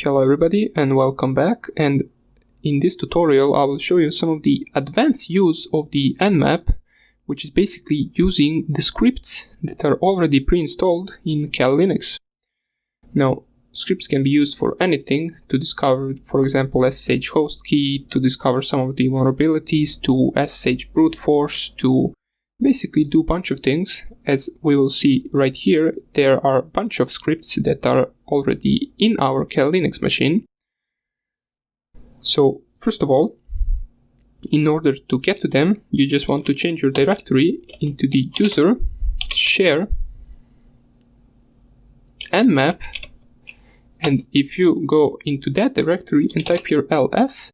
Hello everybody and welcome back, and in this tutorial I will show you some of the advanced use of the Nmap, which is basically using the scripts that are already pre-installed in Kali Linux. Now, scripts can be used for anything, to discover, for example, SSH host key, to discover some of the vulnerabilities, to SSH brute force, to basically do a bunch of things. As we will see right here, there are a bunch of scripts that are already in our Kali Linux machine. So first of all, in order to get to them, you just want to change your directory into the user share nmap, and if you go into that directory and type here ls,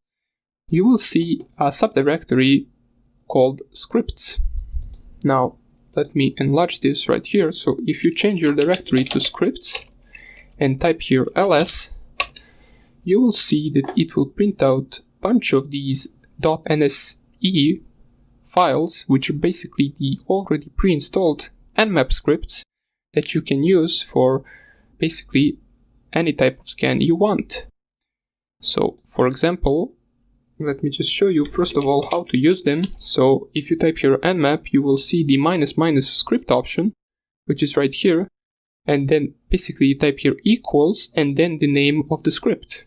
you will see a subdirectory called scripts. Now let me enlarge this right here. So if you change your directory to scripts and type here ls, you will see that it will print out a bunch of these .nse files, which are basically the already pre-installed Nmap scripts that you can use for basically any type of scan you want. So for example, let me just show you first of all how to use them. So if you type here nmap, you will see the -- script option, which is right here, and then basically you type here equals and then the name of the script.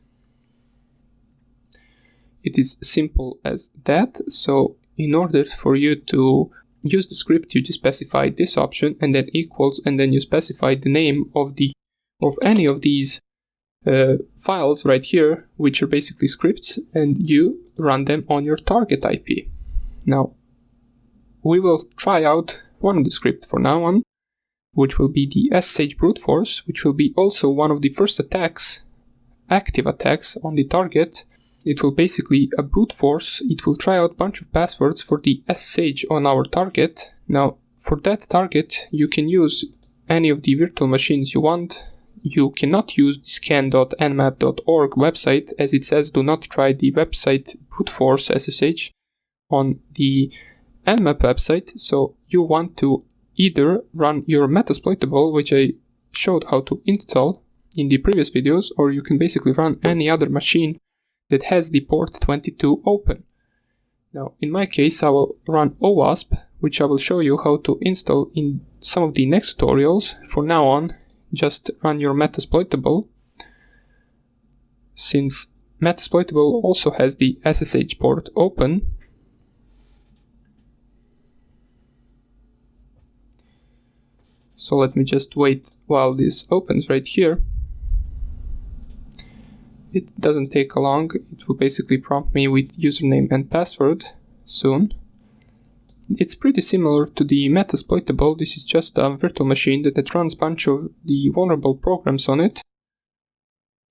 It is simple as that. So in order for you to use the script, you just specify this option and then equals, and then you specify the name of any of these files right here, which are basically scripts, and you run them on your target IP. Now we will try out one of the scripts for now on, which will be the SSH brute force, which will be also one of the first attacks, active attacks on the target. It will basically a brute force. It will try out a bunch of passwords for the SSH on our target. Now for that target you can use any of the virtual machines you want. You cannot use the scan.nmap.org website, as it says do not try the website brute force SSH on the Nmap website. So you want to either run your Metasploitable, which I showed how to install in the previous videos, or you can basically run any other machine that has the port 22 open. Now in my case I will run OWASP, which I will show you how to install in some of the next tutorials. For now on, just run your Metasploitable, since Metasploitable also has the SSH port open. So let me just wait while this opens right here. It doesn't take long. It will basically prompt me with username and password soon. It's pretty similar to the Metasploitable. This is just a virtual machine that runs a bunch of the vulnerable programs on it.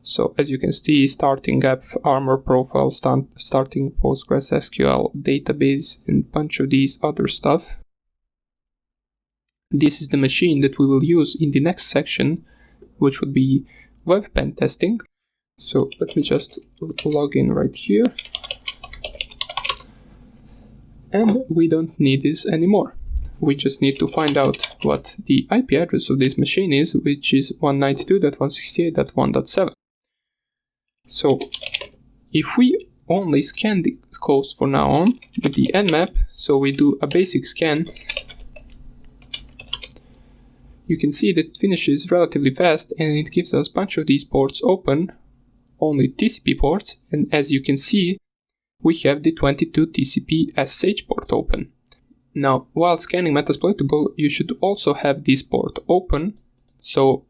So as you can see, starting app, armor profile, starting PostgreSQL database, and a bunch of these other stuff. This is the machine that we will use in the next section, which would be web pen testing. So let me just log in right here. And we don't need this anymore. We just need to find out what the IP address of this machine is, which is 192.168.1.7. So if we only scan the coast for now on with the Nmap, so we do a basic scan, you can see that it finishes relatively fast and it gives us a bunch of these ports open, only TCP ports, and as you can see, we have the 22 TCP SSH port open. Now, while scanning Metasploitable, you should also have this port open. So,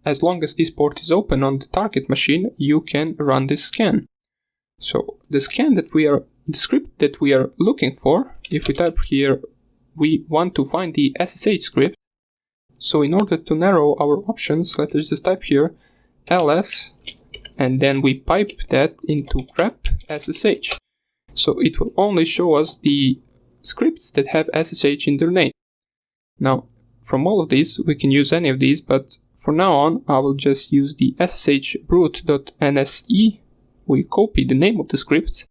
as long as this port is open on the target machine, you can run this scan. So, the script that we are looking for, if we type here, we want to find the SSH script. So, in order to narrow our options, let us just type here ls, and then we pipe that into grep SSH. So it will only show us the scripts that have SSH in their name. Now, from all of these, we can use any of these, but for now on, I will just use the ssh brute.nse. We copy the name of the script,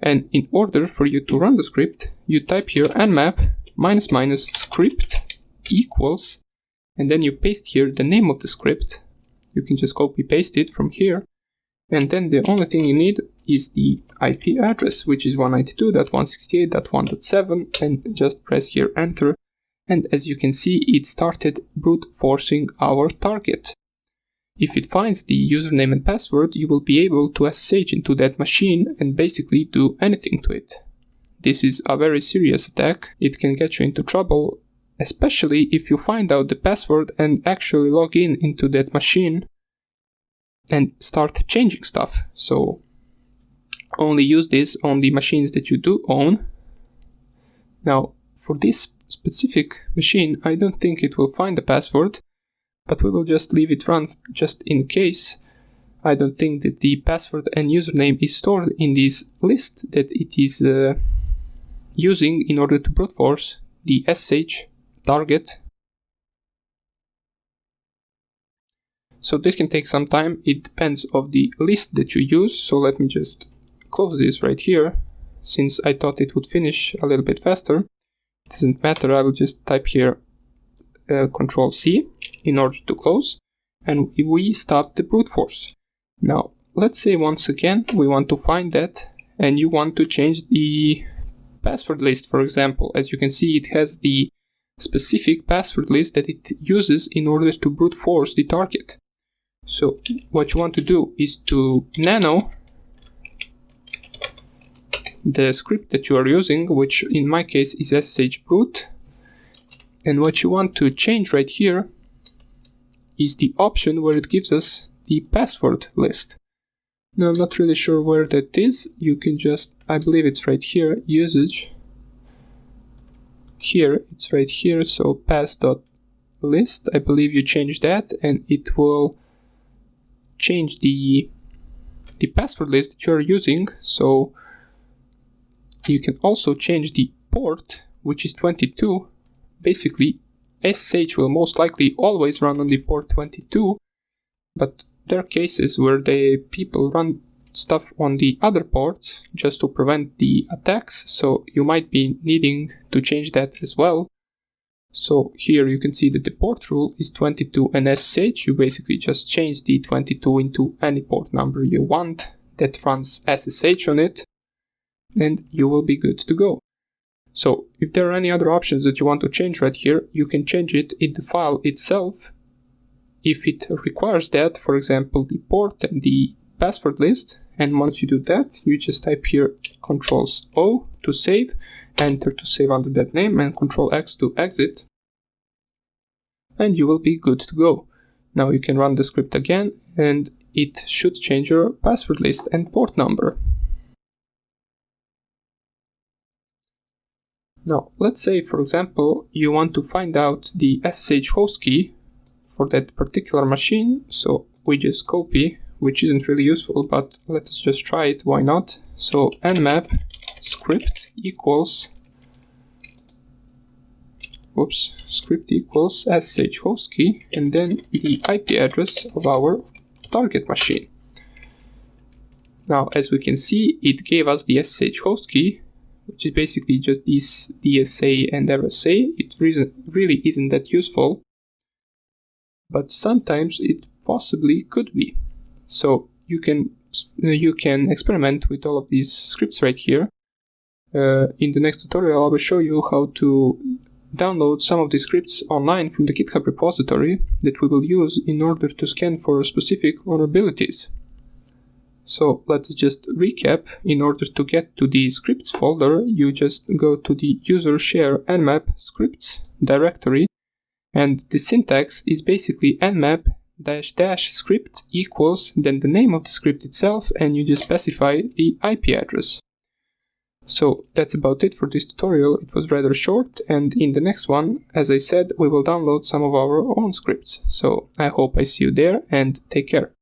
and in order for you to run the script, you type here nmap -- script equals, and then you paste here the name of the script. You can just copy paste it from here, And then the only thing you need is the IP address, which is 192.168.1.7, and just press here enter. And as you can see, it started brute forcing our target. If it finds the username and password, you will be able to SSH into that machine and basically do anything to it. This is a very serious attack. It can get you into trouble, especially if you find out the password and actually log in into that machine and start changing stuff. So only use this on the machines that you do own. Now, for this specific machine, I don't think it will find the password, but we will just leave it run just in case. I don't think that the password and username is stored in this list that it is using in order to brute force the SSH target. So this can take some time. It depends on the list that you use. So let me just close this right here, since I thought it would finish a little bit faster. It doesn't matter. I will just type here Control C in order to close, and we stop the brute force. Now let's say once again we want to find that, and you want to change the password list. For example, as you can see, it has the specific password list that it uses in order to brute force the target. So what you want to do is to nano the script that you are using, which in my case is SSH brute, and what you want to change right here is the option where it gives us the password list. Now I'm not really sure where that is. You can just, I believe it's right here, usage. Here, it's right here, so pass.list. I believe you change that and it will change the password list that you're using. So you can also change the port, which is 22. Basically, SSH will most likely always run on the port 22, but there are cases where people run stuff on the other ports just to prevent the attacks, so you might be needing to change that as well. So here you can see that the port rule is 22 and SSH. You basically just change the 22 into any port number you want that runs SSH on it, and you will be good to go. So if there are any other options that you want to change right here, you can change it in the file itself if it requires that, for example the port and the password list. And once you do that, you just type here Ctrl-O to save, Enter to save under that name, and Ctrl-X to exit, and you will be good to go. Now you can run the script again and it should change your password list and port number. Now let's say, for example, you want to find out the SSH host key for that particular machine, so we just copy, which isn't really useful, but let's just try it, why not? So Nmap script equals SSH host key, and then the IP address of our target machine. Now as we can see, it gave us the SSH host key, which is basically just this DSA and RSA. It really isn't that useful, but sometimes it possibly could be. So you can experiment with all of these scripts right here. In the next tutorial I will show you how to download some of the scripts online from the GitHub repository that we will use in order to scan for specific vulnerabilities. So let's just recap. In order to get to the scripts folder, you just go to the user share Nmap Scripts directory, and the syntax is basically nmap --script equals then the name of the script itself, and you just specify the IP address. So that's about it for this tutorial. It was rather short, and in the next one, as I said, we will download some of our own scripts. So I hope I see you there, and take care.